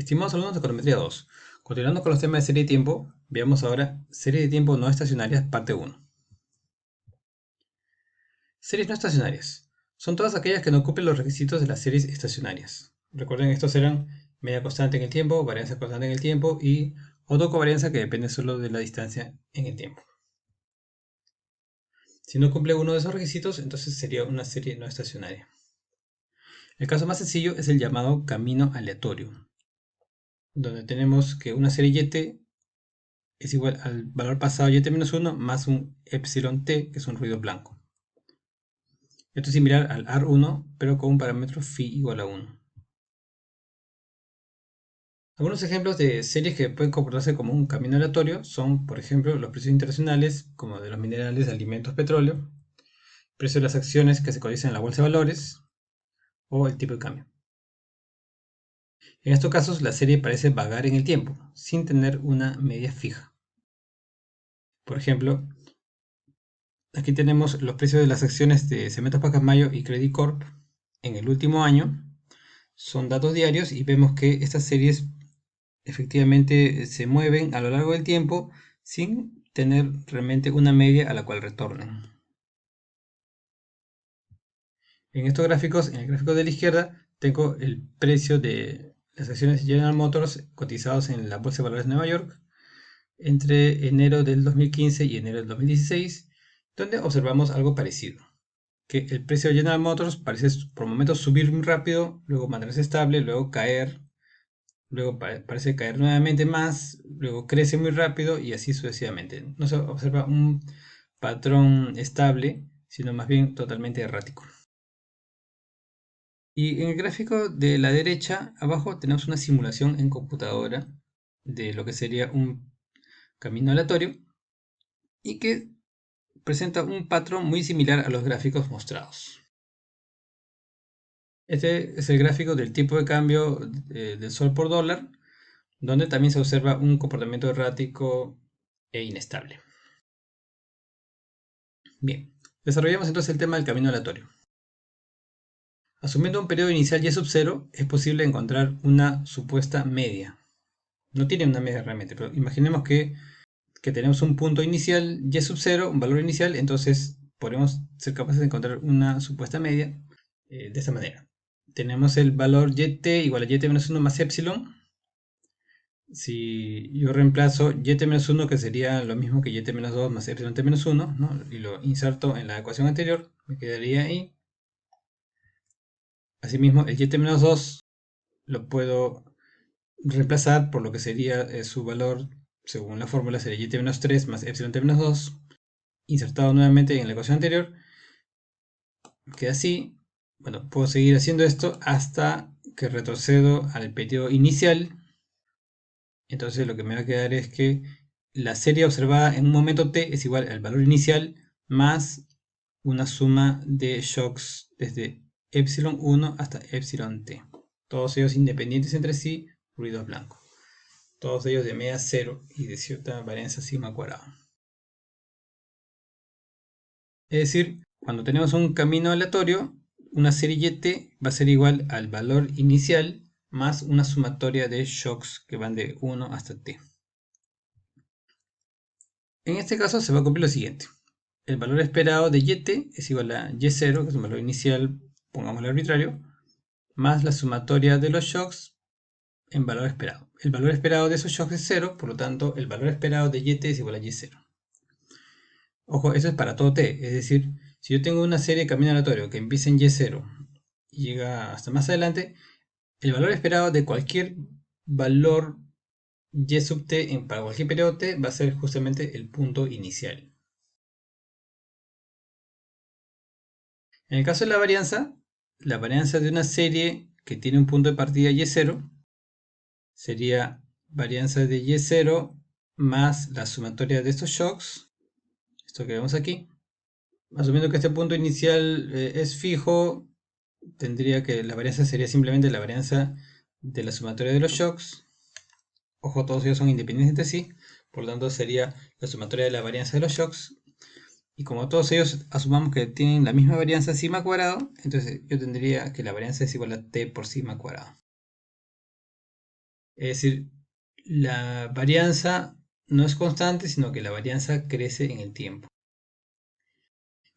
Estimados alumnos de Econometría 2, continuando con los temas de serie de tiempo, veamos ahora serie de tiempo no estacionarias, parte 1. Series no estacionarias. Son todas aquellas que no cumplen los requisitos de las series estacionarias. Recuerden, estos eran media constante en el tiempo, varianza constante en el tiempo y autocovarianza que depende solo de la distancia en el tiempo. Si no cumple uno de esos requisitos, entonces sería una serie no estacionaria. El caso más sencillo es el llamado camino aleatorio, donde tenemos que una serie YT es igual al valor pasado yt-1 más un epsilon t, que es un ruido blanco. Esto es similar al R1, pero con un parámetro phi igual a 1. Algunos ejemplos de series que pueden comportarse como un camino aleatorio son, por ejemplo, los precios internacionales, como de los minerales, alimentos, petróleo, precio de las acciones que se cotizan en la bolsa de valores, o el tipo de cambio. En estos casos, la serie parece vagar en el tiempo, sin tener una media fija. Por ejemplo, aquí tenemos los precios de las acciones de Cementos Pacasmayo y Credit Corp en el último año. Son datos diarios y vemos que estas series efectivamente se mueven a lo largo del tiempo sin tener realmente una media a la cual retornen. En estos gráficos, en el gráfico de la izquierda, tengo el precio de las acciones de General Motors cotizados en la Bolsa de Valores de Nueva York entre enero del 2015 y enero del 2016, donde observamos algo parecido, que el precio de General Motors parece por momentos subir muy rápido, luego mantenerse estable, luego caer, luego parece caer nuevamente más, luego crece muy rápido y así sucesivamente. No se observa un patrón estable, sino más bien totalmente errático. Y en el gráfico de la derecha, abajo tenemos una simulación en computadora de lo que sería un camino aleatorio y que presenta un patrón muy similar a los gráficos mostrados. Este es el gráfico del tipo de cambio del sol por dólar, donde también se observa un comportamiento errático e inestable. Bien, desarrollamos entonces el tema del camino aleatorio. Asumiendo un periodo inicial y sub 0, es posible encontrar una supuesta media. No tiene una media realmente, pero imaginemos que tenemos un punto inicial y sub 0, un valor inicial, entonces podemos ser capaces de encontrar una supuesta media de esta manera. Tenemos el valor yt igual a yt-1 más epsilon. Si yo reemplazo yt-1, que sería lo mismo que yt-2 más epsilon t-1, ¿no? Y lo inserto en la ecuación anterior, me quedaría ahí. Asimismo, el yt-2 lo puedo reemplazar por lo que sería su valor, según la fórmula, sería yt-3 más epsilon t-2, insertado nuevamente en la ecuación anterior. Queda así. Bueno, puedo seguir haciendo esto hasta que retrocedo al periodo inicial. Entonces lo que me va a quedar es que la serie observada en un momento t es igual al valor inicial más una suma de shocks desde epsilon 1 hasta epsilon t. Todos ellos independientes entre sí, ruido blanco. Todos ellos de media 0 y de cierta varianza sigma cuadrado. Es decir, cuando tenemos un camino aleatorio, una serie YT va a ser igual al valor inicial más una sumatoria de shocks que van de 1 hasta t. En este caso se va a cumplir lo siguiente. El valor esperado de YT es igual a Y0, que es un valor inicial, pongámosle arbitrario, más la sumatoria de los shocks en valor esperado. El valor esperado de esos shocks es 0, por lo tanto el valor esperado de YT es igual a Y0. Ojo, eso es para todo t, es decir, si yo tengo una serie de camino aleatorio que empieza en Y0 y llega hasta más adelante, el valor esperado de cualquier valor Y sub t para cualquier periodo t va a ser justamente el punto inicial. En el caso de la varianza de una serie que tiene un punto de partida Y0 sería varianza de Y0 más la sumatoria de estos shocks, esto que vemos aquí. Asumiendo que este punto inicial es fijo, tendría que la varianza sería simplemente la varianza de la sumatoria de los shocks. Ojo, todos ellos son independientes entre sí, por lo tanto sería la sumatoria de la varianza de los shocks. Y como todos ellos asumamos que tienen la misma varianza sigma cuadrado, entonces yo tendría que la varianza es igual a t por sigma cuadrado. Es decir, la varianza no es constante, sino que la varianza crece en el tiempo.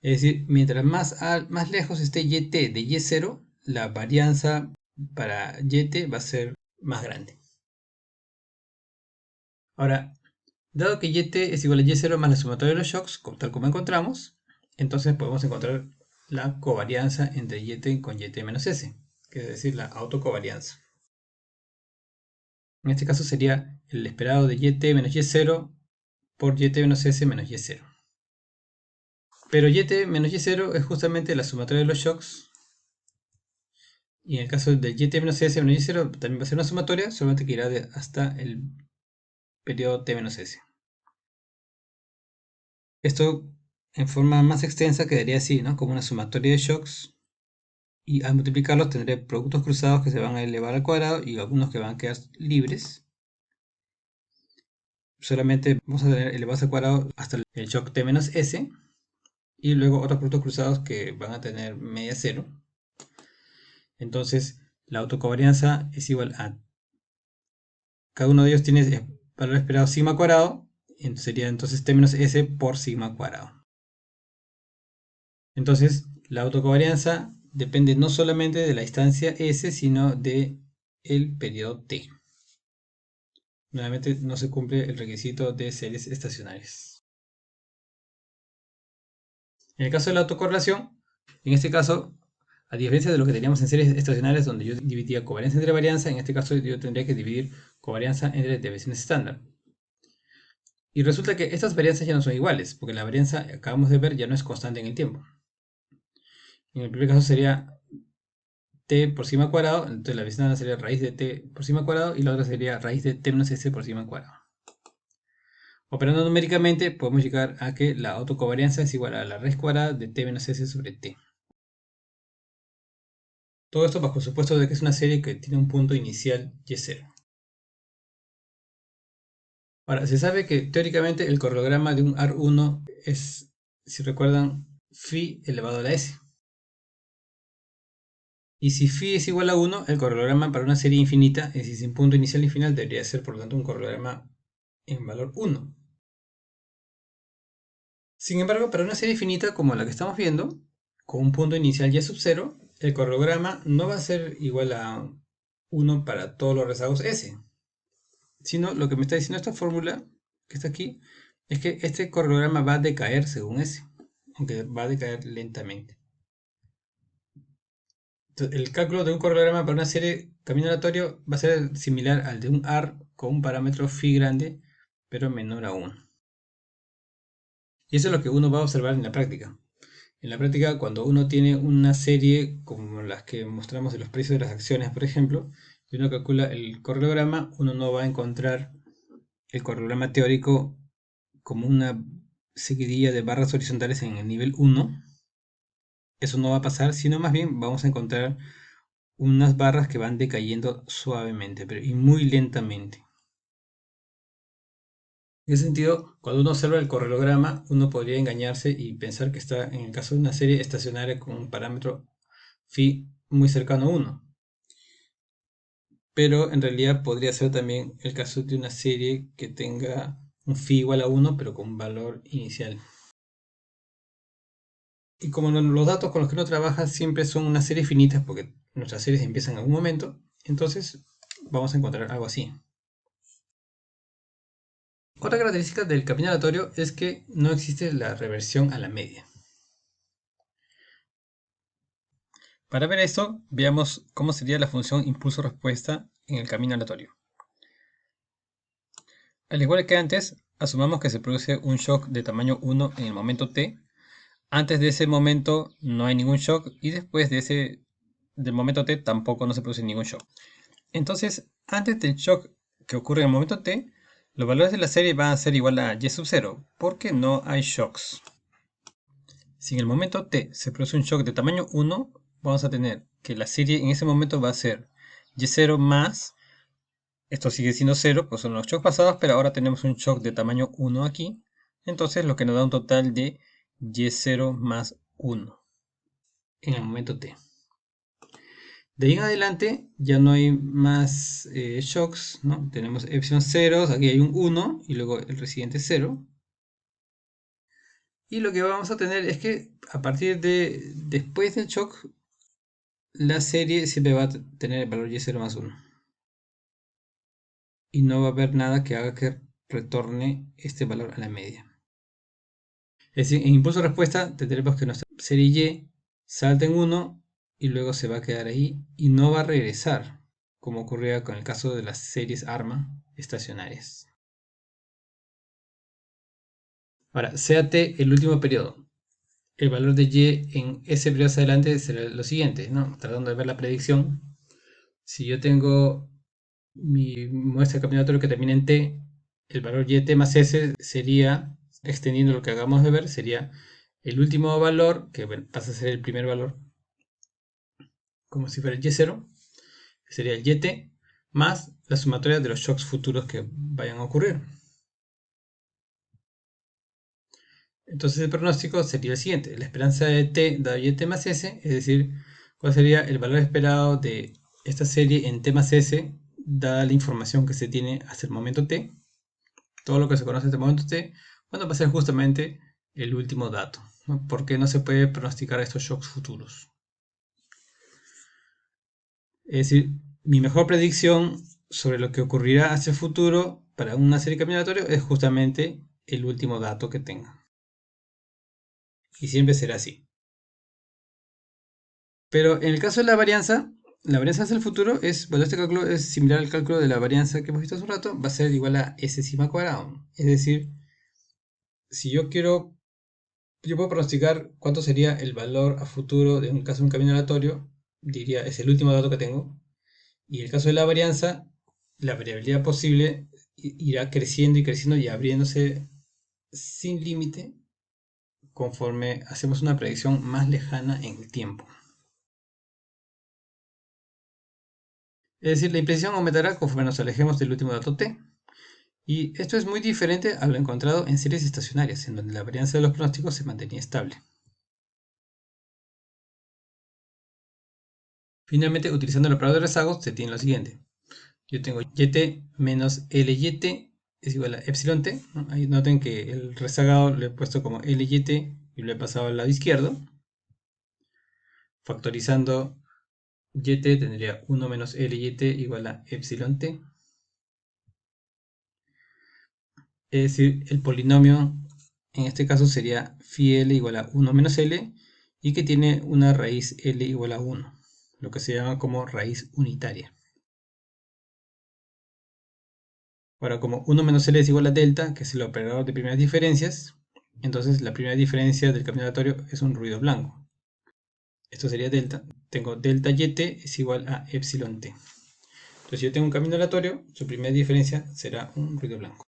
Es decir, mientras más lejos esté yt de y0, la varianza para yt va a ser más grande. Ahora, dado que yt es igual a y0 más la sumatoria de los shocks, tal como encontramos, entonces podemos encontrar la covarianza entre yt con yt menos s, que es decir, la autocovarianza. En este caso sería el esperado de yt menos y0 por yt menos s menos y0. Pero yt menos y0 es justamente la sumatoria de los shocks. Y en el caso del yt menos s menos y0 también va a ser una sumatoria, solamente que irá hasta el periodo t menos s. Esto en forma más extensa quedaría así, ¿no? Como una sumatoria de shocks. Y al multiplicarlos tendré productos cruzados que se van a elevar al cuadrado y algunos que van a quedar libres. Solamente vamos a tener elevados al cuadrado hasta el shock t menos s. Y luego otros productos cruzados que van a tener media cero. Entonces la autocovarianza es igual a cada uno de ellos tiene valor esperado sigma cuadrado, sería entonces t menos s por sigma cuadrado. Entonces la autocovarianza depende no solamente de la distancia s, sino de el periodo t. Nuevamente no se cumple el requisito de series estacionarias. En el caso de la autocorrelación, en este caso, a diferencia de lo que teníamos en series estacionarias donde yo dividía covarianza entre varianza, en este caso yo tendría que dividir covarianza entre desviaciones estándar. Y resulta que estas varianzas ya no son iguales, porque la varianza, acabamos de ver, ya no es constante en el tiempo. En el primer caso sería t por sigma cuadrado, entonces la vecindad sería raíz de t por sigma cuadrado y la otra sería raíz de t menos s por sigma cuadrado. Operando numéricamente podemos llegar a que la autocovarianza es igual a la raíz cuadrada de t menos s sobre t. Todo esto bajo supuesto de que es una serie que tiene un punto inicial y0. Ahora, se sabe que teóricamente el correlograma de un AR1 es, si recuerdan, phi elevado a la s. Y si phi es igual a 1, el correlograma para una serie infinita, es decir, sin punto inicial y final, debería ser por lo tanto un correlograma en valor 1. Sin embargo, para una serie finita como la que estamos viendo, con un punto inicial y sub 0, el correlograma no va a ser igual a 1 para todos los rezagos S, sino lo que me está diciendo esta fórmula que está aquí es que este correlograma va a decaer según S, aunque va a decaer lentamente. Entonces, el cálculo de un correlograma para una serie camino aleatorio va a ser similar al de un AR con un parámetro phi grande, pero menor a 1. Y eso es lo que uno va a observar en la práctica. En la práctica, cuando uno tiene una serie como las que mostramos de los precios de las acciones, por ejemplo, y uno calcula el correlograma, uno no va a encontrar el correlograma teórico como una seguidilla de barras horizontales en el nivel 1. Eso no va a pasar, sino más bien vamos a encontrar unas barras que van decayendo suavemente, pero y muy lentamente. En ese sentido, cuando uno observa el correlograma, uno podría engañarse y pensar que está en el caso de una serie estacionaria con un parámetro phi muy cercano a 1. Pero en realidad podría ser también el caso de una serie que tenga un phi igual a 1, pero con un valor inicial. Y como los datos con los que uno trabaja siempre son unas series finitas, porque nuestras series empiezan en algún momento, entonces vamos a encontrar algo así. Otra característica del camino aleatorio es que no existe la reversión a la media. Para ver esto, veamos cómo sería la función impulso-respuesta en el camino aleatorio. Al igual que antes, asumamos que se produce un shock de tamaño 1 en el momento t. Antes de ese momento no hay ningún shock y después del momento t tampoco no se produce ningún shock. Entonces, antes del shock que ocurre en el momento t, los valores de la serie van a ser igual a y sub 0, porque no hay shocks. Si en el momento t se produce un shock de tamaño 1, vamos a tener que la serie en ese momento va a ser y0 más, esto sigue siendo 0, pues son los shocks pasados, pero ahora tenemos un shock de tamaño 1 aquí, entonces lo que nos da un total de y0 más 1 en el momento t. De ahí en adelante ya no hay más shocks, ¿no? Tenemos epsilon ceros, aquí hay un 1 y luego el reciente 0. Y lo que vamos a tener es que a partir de después del shock, la serie siempre va a tener el valor y0 más 1. Y no va a haber nada que haga que retorne este valor a la media. Es decir, en impulso respuesta tendremos que nuestra serie Y salta en 1 y luego se va a quedar ahí y no va a regresar, como ocurría con el caso de las series ARMA estacionarias. Ahora, sea T el último periodo. El valor de Y en ese periodo hacia adelante será lo siguiente, ¿no? Tratando de ver la predicción. Si yo tengo mi muestra de camino aleatorio que termina en T, el valor YT más S sería, extendiendo lo que acabamos de ver, sería el último valor, que pasa a ser el primer valor, como si fuera el Y0, que sería el YT, más la sumatoria de los shocks futuros que vayan a ocurrir. Entonces el pronóstico sería el siguiente: la esperanza de T dado YT más S, es decir, cuál sería el valor esperado de esta serie en T más S, dada la información que se tiene hasta el momento T, todo lo que se conoce hasta el momento T, bueno, va a ser justamente el último dato, ¿no? Porque no se puede pronosticar estos shocks futuros. Es decir, mi mejor predicción sobre lo que ocurrirá hacia el futuro para una serie de camino aleatorio es justamente el último dato que tenga. Y siempre será así. Pero en el caso de la varianza hacia el futuro es, bueno, este cálculo es similar al cálculo de la varianza que hemos visto hace un rato, va a ser igual a S sigma cuadrado. Es decir, si yo puedo pronosticar cuánto sería el valor a futuro de un caso de un camino aleatorio, diría, es el último dato que tengo. Y en el caso de la varianza, la variabilidad posible irá creciendo y creciendo y abriéndose sin límite conforme hacemos una predicción más lejana en el tiempo. Es decir, la imprecisión aumentará conforme nos alejemos del último dato t. Y esto es muy diferente a lo encontrado en series estacionarias, en donde la varianza de los pronósticos se mantenía estable. Finalmente, utilizando el operador de rezagos, se tiene lo siguiente. Yo tengo yt menos lyt es igual a epsilon t, ¿no? Ahí noten que el rezagado lo he puesto como lyt y lo he pasado al lado izquierdo. Factorizando yt tendría 1 menos lyt igual a epsilon t. Es decir, el polinomio en este caso sería phi l igual a 1 menos l y que tiene una raíz l igual a 1, lo que se llama como raíz unitaria. Ahora, como 1 menos l es igual a delta, que es el operador de primeras diferencias, entonces la primera diferencia del camino aleatorio es un ruido blanco. Esto sería delta. Tengo delta yt es igual a epsilon t. Entonces, si yo tengo un camino aleatorio, su primera diferencia será un ruido blanco.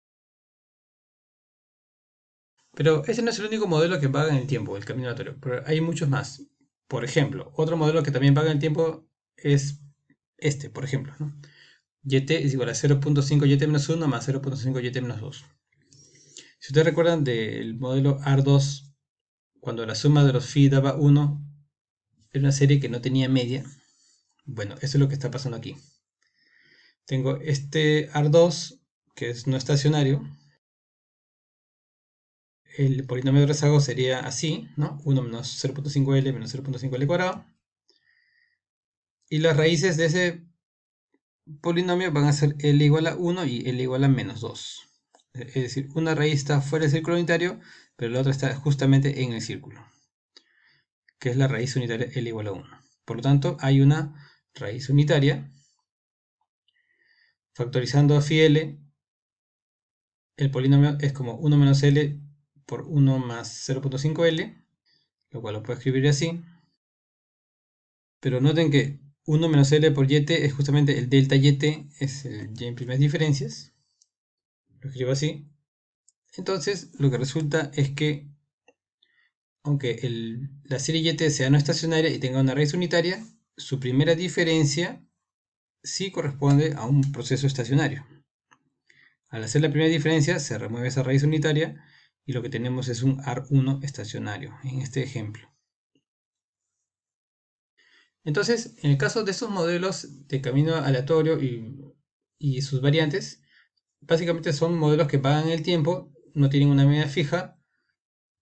Pero ese no es el único modelo que vaga en el tiempo, el camino aleatorio. Pero hay muchos más. Por ejemplo, otro modelo que también vaga en el tiempo es este, por ejemplo, ¿no? Yt es igual a 0.5 yt menos 1 más 0.5 yt menos 2. Si ustedes recuerdan del modelo AR2, cuando la suma de los phi daba 1, era una serie que no tenía media. Bueno, eso es lo que está pasando aquí. Tengo este AR2, que es no estacionario. El polinomio de rezago sería así, ¿no? 1 menos 0.5L menos 0.5L cuadrado. Y las raíces de ese polinomio van a ser L igual a 1 y L igual a menos 2. Es decir, una raíz está fuera del círculo unitario, pero la otra está justamente en el círculo, que es la raíz unitaria L igual a 1. Por lo tanto, hay una raíz unitaria. Factorizando a phi L, el polinomio es como 1 menos L por 1 más 0.5L, lo cual lo puedo escribir así. Pero noten que 1 menos L por yt es justamente el delta yt, es el y en primeras diferencias. Lo escribo así. Entonces, lo que resulta es que, aunque la serie yt sea no estacionaria y tenga una raíz unitaria, su primera diferencia sí corresponde a un proceso estacionario. Al hacer la primera diferencia, se remueve esa raíz unitaria y lo que tenemos es un AR1 estacionario, en este ejemplo. Entonces, en el caso de estos modelos de camino aleatorio y sus variantes, básicamente son modelos que pagan el tiempo, no tienen una media fija,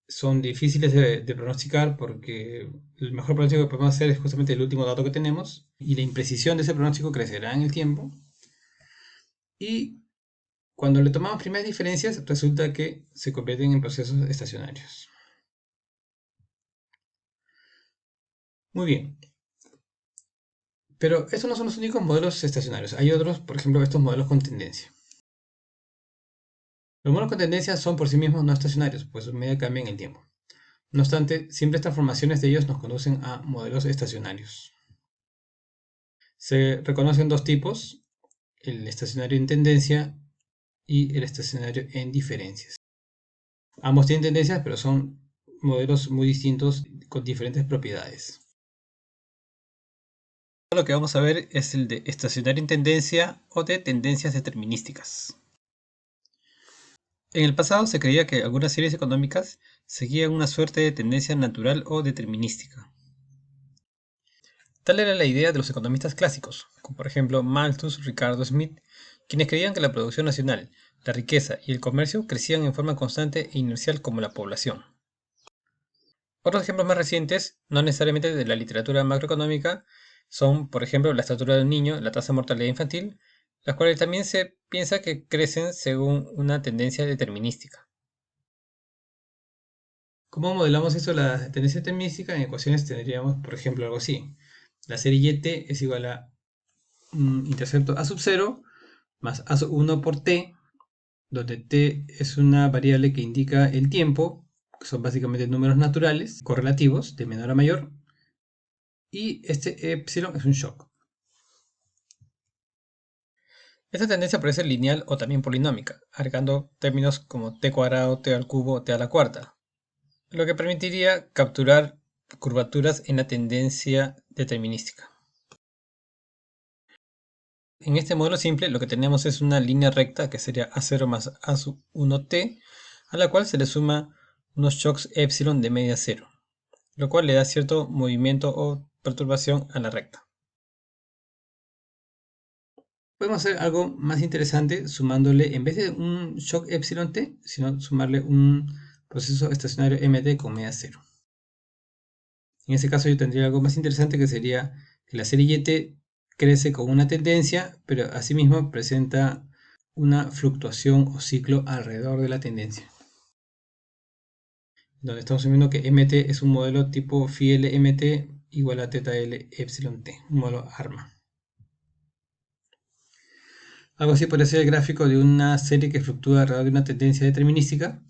son difíciles de pronosticar porque el mejor pronóstico que podemos hacer es justamente el último dato que tenemos y la imprecisión de ese pronóstico crecerá en el tiempo. Y cuando le tomamos primeras diferencias, resulta que se convierten en procesos estacionarios. Muy bien. Pero estos no son los únicos modelos estacionarios. Hay otros, por ejemplo, estos modelos con tendencia. Los modelos con tendencia son por sí mismos no estacionarios, pues su media cambia en el tiempo. No obstante, simples transformaciones de ellos nos conducen a modelos estacionarios. Se reconocen dos tipos, el estacionario en tendencia y el estacionario en diferencias. Ambos tienen tendencias, pero son modelos muy distintos con diferentes propiedades. Lo que vamos a ver es el de estacionario en tendencia o de tendencias determinísticas. En el pasado se creía que algunas series económicas seguían una suerte de tendencia natural o determinística. Tal era la idea de los economistas clásicos, como por ejemplo Malthus, Ricardo Smith, quienes creían que la producción nacional, la riqueza y el comercio crecían en forma constante e inercial como la población. Otros ejemplos más recientes, no necesariamente de la literatura macroeconómica, son, por ejemplo, la estatura de un niño, la tasa de mortalidad infantil, las cuales también se piensa que crecen según una tendencia determinística. ¿Cómo modelamos esto, la tendencia determinística? En ecuaciones tendríamos, por ejemplo, algo así. La serie y es igual a un intercepto a sub 0 más a sub 1 por t, donde t es una variable que indica el tiempo, que son básicamente números naturales, correlativos, de menor a mayor, y este epsilon es un shock. Esta tendencia puede ser lineal o también polinómica, agregando términos como t cuadrado, t al cubo o t a la cuarta, lo que permitiría capturar curvaturas en la tendencia determinística. En este modelo simple lo que tenemos es una línea recta que sería A0 más A sub 1t, a la cual se le suma unos shocks epsilon de media cero, lo cual le da cierto movimiento o perturbación a la recta. Podemos hacer algo más interesante sumándole, en vez de un shock epsilon t, sino sumarle un proceso estacionario mt con media cero. En ese caso yo tendría algo más interesante que sería que la serie YT crece con una tendencia, pero asimismo presenta una fluctuación o ciclo alrededor de la tendencia. Donde estamos viendo que MT es un modelo tipo phi L MT igual a teta L epsilon T, un modelo ARMA. Algo así podría ser el gráfico de una serie que fluctúa alrededor de una tendencia determinística,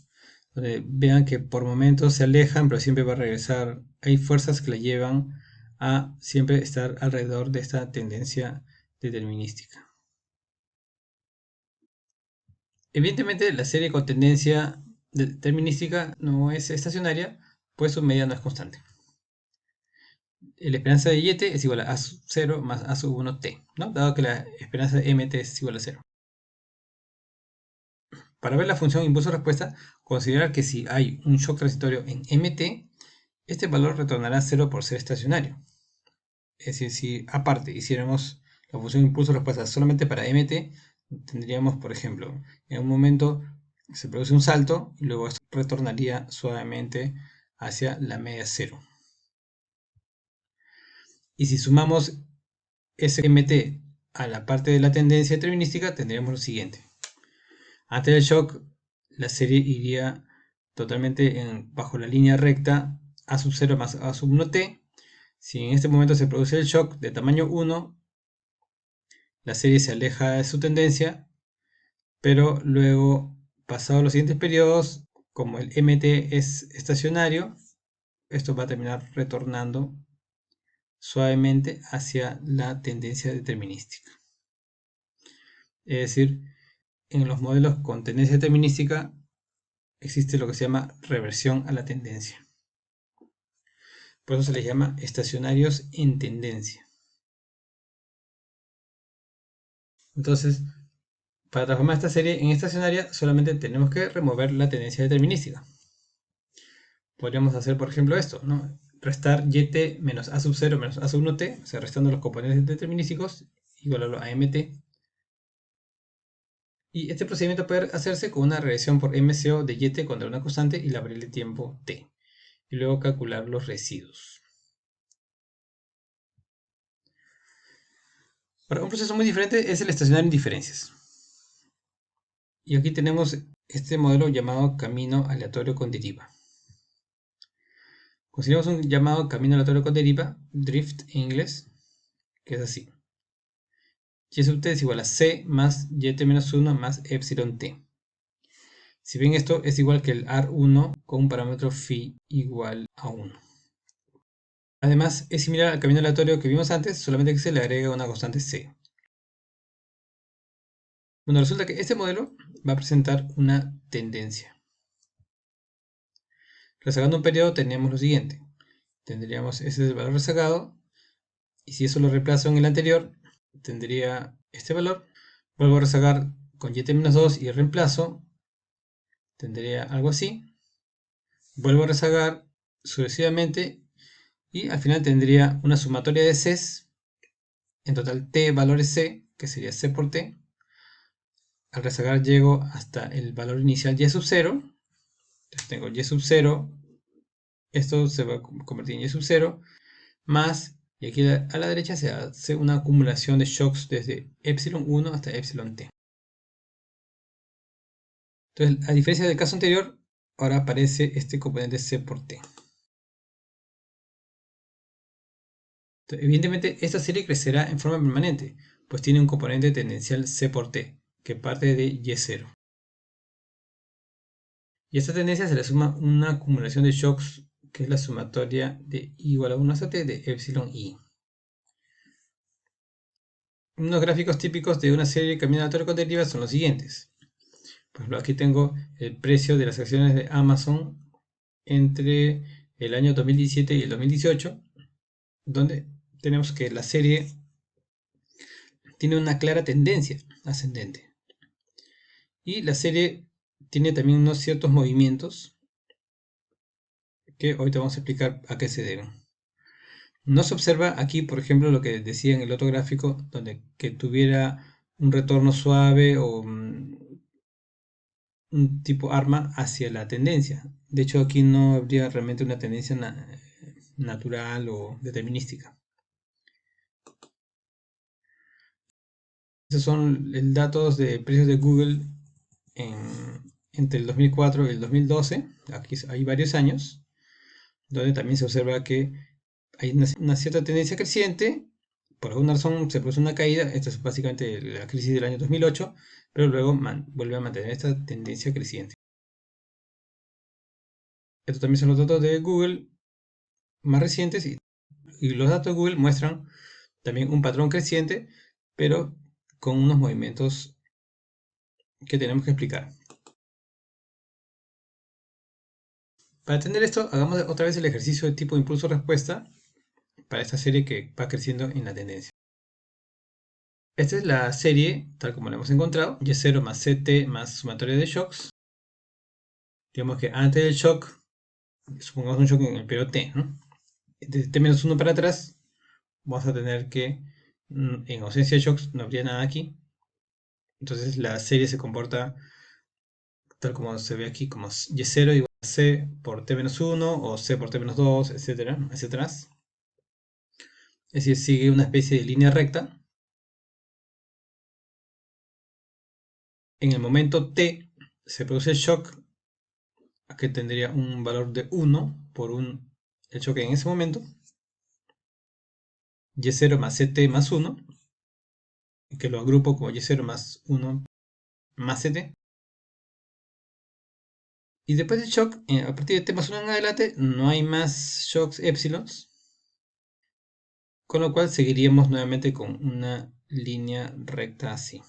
donde vean que por momentos se alejan, pero siempre va a regresar. Hay fuerzas que la llevan a siempre estar alrededor de esta tendencia determinística. Evidentemente, la serie con tendencia determinística no es estacionaria, pues su media no es constante. La esperanza de y es igual a A sub 0 más A sub 1t, ¿no? Dado que la esperanza de mt es igual a 0. Para ver la función impulso-respuesta, considerar que si hay un shock transitorio en mt, este valor retornará 0 por ser estacionario. Es decir, si aparte hiciéramos la función impulso-respuesta solamente para mt, tendríamos, por ejemplo, en un momento se produce un salto y luego esto retornaría suavemente hacia la media cero. Y si sumamos ese mt a la parte de la tendencia determinística, tendríamos lo siguiente. Antes del shock, la serie iría totalmente bajo la línea recta A sub 0 más A sub 1t. Si en este momento se produce el shock de tamaño 1, la serie se aleja de su tendencia, pero luego, pasados los siguientes periodos, como el mt es estacionario, esto va a terminar retornando suavemente hacia la tendencia determinística. Es decir, en los modelos con tendencia determinística existe lo que se llama reversión a la tendencia. Por eso se les llama estacionarios en tendencia. Entonces, para transformar esta serie en estacionaria, solamente tenemos que remover la tendencia determinística. Podríamos hacer, por ejemplo, esto, ¿no? restar yt menos a sub 0 menos a sub 1t, o sea, restando los componentes determinísticos, igual a mt. Y este procedimiento puede hacerse con una regresión por MCO de yt contra una constante y la variable tiempo t. Y luego calcular los residuos. Ahora, un proceso muy diferente es el estacionar indiferencias. Y aquí tenemos este modelo llamado camino aleatorio con deriva. Consideramos un llamado camino aleatorio con deriva, drift en inglés, que es así. Y sub t es igual a c más yt menos 1 más epsilon t. Si bien esto es igual que el R1 con un parámetro phi igual a 1. Además, es similar al camino aleatorio que vimos antes, solamente que se le agrega una constante c. Bueno, resulta que este modelo va a presentar una tendencia. Rezagando un periodo tenemos lo siguiente. Tendríamos ese es el valor rezagado, y si eso lo reemplazo en el anterior, tendría este valor. Vuelvo a rezagar con yt-2 y reemplazo, tendría algo así. Vuelvo a rezagar sucesivamente y al final tendría una sumatoria de Cs, en total t valores C, que sería C por t. Al rezagar llego hasta el valor inicial y sub 0. Entonces tengo y sub 0, esto se va a convertir en y sub 0, más, y aquí a la derecha se hace una acumulación de shocks desde epsilon 1 hasta epsilon t. Entonces, a diferencia del caso anterior, ahora aparece este componente C por t. Entonces, evidentemente, esta serie crecerá en forma permanente, pues tiene un componente tendencial C por t, que parte de Y0. Y a esta tendencia se le suma una acumulación de shocks, que es la sumatoria de I igual a 1 hasta t de epsilon i. Unos gráficos típicos de una serie de camino aleatorio con derivas son los siguientes. Por ejemplo, aquí tengo el precio de las acciones de Amazon entre el año 2017 y el 2018, donde tenemos que la serie tiene una clara tendencia ascendente. Y la serie tiene también unos ciertos movimientos que ahorita vamos a explicar a qué se deben. No se observa aquí, por ejemplo, lo que decía en el otro gráfico, donde que tuviera un retorno suave o un tipo arma hacia la tendencia. De hecho, aquí no habría realmente una tendencia natural o determinística. Estos son los datos de precios de Google entre el 2004 y el 2012. Aquí hay varios años, donde también se observa que hay una cierta tendencia creciente. Por alguna razón se produce una caída. Esta es básicamente la crisis del año 2008, pero luego vuelve a mantener esta tendencia creciente. Estos también son los datos de Google más recientes y los datos de Google muestran también un patrón creciente, pero con unos movimientos que tenemos que explicar. Para entender esto, hagamos otra vez el ejercicio de tipo impulso-respuesta para esta serie que va creciendo en la tendencia. Esta es la serie tal como la hemos encontrado, Y0 más CT más sumatoria de shocks. Digamos que antes del shock, supongamos un shock en el periodo T, ¿no? De T-1 para atrás, vamos a tener que, en ausencia de shocks, no habría nada aquí. Entonces la serie se comporta tal como se ve aquí, como Y0 igual a C por T-1 o C por T-2, etcétera, hacia atrás. Es decir, sigue una especie de línea recta. En el momento T se produce el shock, que tendría un valor de 1 por el choque en ese momento. Y0 más CT más 1, que lo agrupo como Y0 más 1 más CT. Y después del shock, a partir de T más 1 en adelante, no hay más shocks épsilons, con lo cual seguiríamos nuevamente con una línea recta así.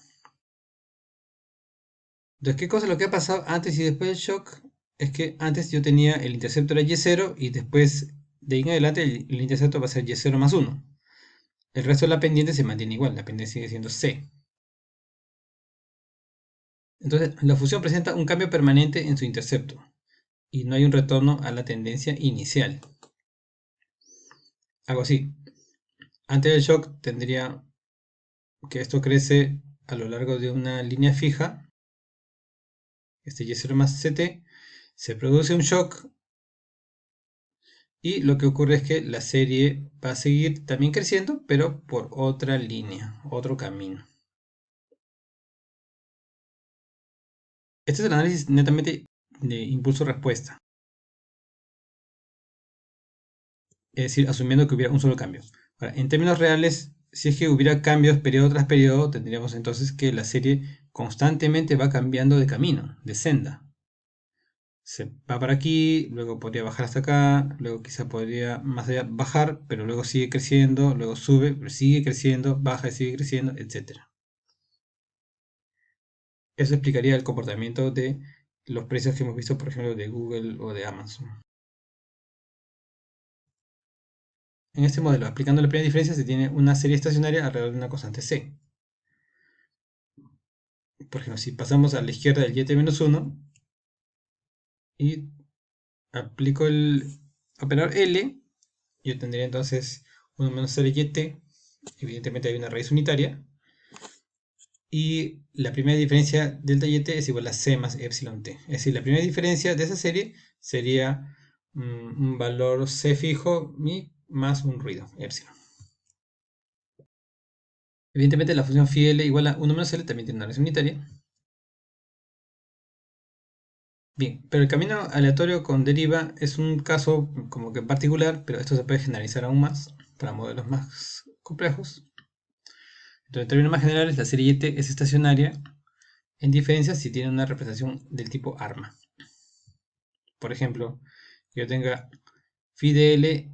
Entonces, ¿qué cosa? Lo que ha pasado antes y después del shock es que antes yo tenía el intercepto era Y0 y después de ahí en adelante el intercepto va a ser Y0 más 1. El resto de la pendiente se mantiene igual, la pendiente sigue siendo C. Entonces, la fusión presenta un cambio permanente en su intercepto y no hay un retorno a la tendencia inicial. Hago así. Antes del shock tendría que esto crece a lo largo de una línea fija, este Y0 más CT, se produce un shock y lo que ocurre es que la serie va a seguir también creciendo, pero por otra línea, otro camino. Este es el análisis netamente de impulso-respuesta, es decir, asumiendo que hubiera un solo cambio. Ahora, en términos reales, si es que hubiera cambios periodo tras periodo, tendríamos entonces que la serie constantemente va cambiando de camino, de senda. Se va para aquí, luego podría bajar hasta acá, luego quizá podría más allá bajar, pero luego sigue creciendo, luego sube, pero sigue creciendo, baja y sigue creciendo, etc. Eso explicaría el comportamiento de los precios que hemos visto, por ejemplo, de Google o de Amazon. En este modelo, aplicando la primera diferencia, se tiene una serie estacionaria alrededor de una constante C. Por ejemplo, si pasamos a la izquierda del YT-1 y aplico el operador L, yo tendría entonces 1 menos L YT, evidentemente hay una raíz unitaria, y la primera diferencia delta YT es igual a C más epsilon t. Es decir, la primera diferencia de esa serie sería un valor C fijo más un ruido, epsilon. Evidentemente la función phi L igual a 1 menos L también tiene una raíz unitaria. Bien, pero el camino aleatorio con deriva es un caso como que particular, pero esto se puede generalizar aún más para modelos más complejos. Entonces, en términos más generales, la serie YT es estacionaria en diferencia si tiene una representación del tipo arma. Por ejemplo, que yo tenga phi de L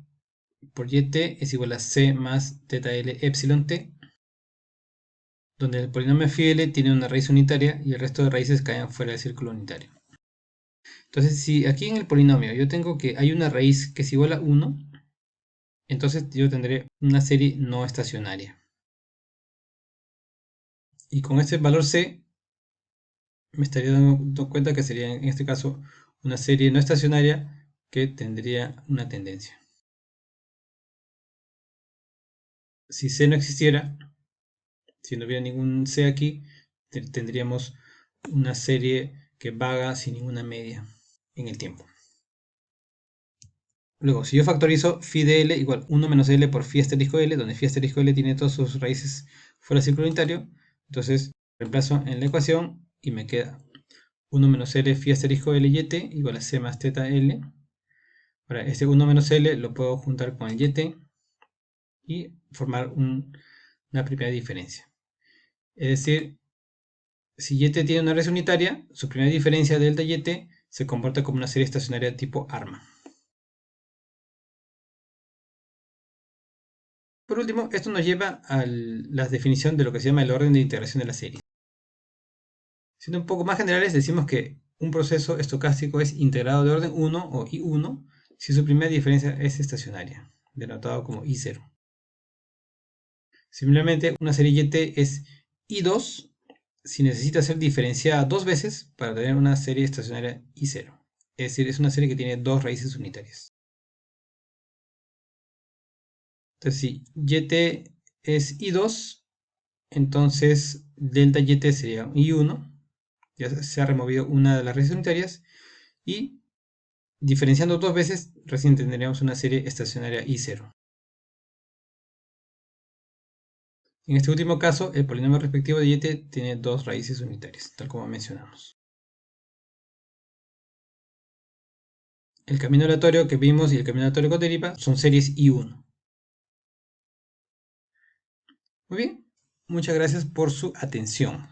por YT es igual a C más teta L epsilon t, donde el polinomio phi L tiene una raíz unitaria y el resto de raíces caen fuera del círculo unitario. Entonces, si aquí en el polinomio yo tengo que hay una raíz que es igual a 1, entonces yo tendré una serie no estacionaria. Y con este valor C, me estaría dando cuenta que sería en este caso una serie no estacionaria que tendría una tendencia. Si C no existiera, si no hubiera ningún C aquí, tendríamos una serie que vaga sin ninguna media en el tiempo. Luego, si yo factorizo phi de L igual 1 menos L por phi asterisco L, donde phi asterisco L tiene todas sus raíces fuera del círculo unitario, entonces reemplazo en la ecuación y me queda 1 menos L phi asterisco L YT igual a C más teta L. Ahora, este 1 menos L lo puedo juntar con el YT y formar una primera diferencia. Es decir, si YT tiene una raíz unitaria, su primera diferencia delta YT se comporta como una serie estacionaria tipo arma. Por último, esto nos lleva a la definición de lo que se llama el orden de integración de la serie. Siendo un poco más generales, decimos que un proceso estocástico es integrado de orden 1 o I1 si su primera diferencia es estacionaria, denotado como I0. Similarmente, una serie YT es I2 si necesita ser diferenciada dos veces para tener una serie estacionaria I0. Es decir, es una serie que tiene dos raíces unitarias. Entonces, si YT es I2, entonces delta YT sería I1. Ya se ha removido una de las raíces unitarias y diferenciando dos veces recién tendríamos una serie estacionaria I0. En este último caso, el polinomio respectivo de YT tiene dos raíces unitarias, tal como mencionamos. El camino aleatorio que vimos y el camino aleatorio con deriva son series I1. Muy bien, muchas gracias por su atención.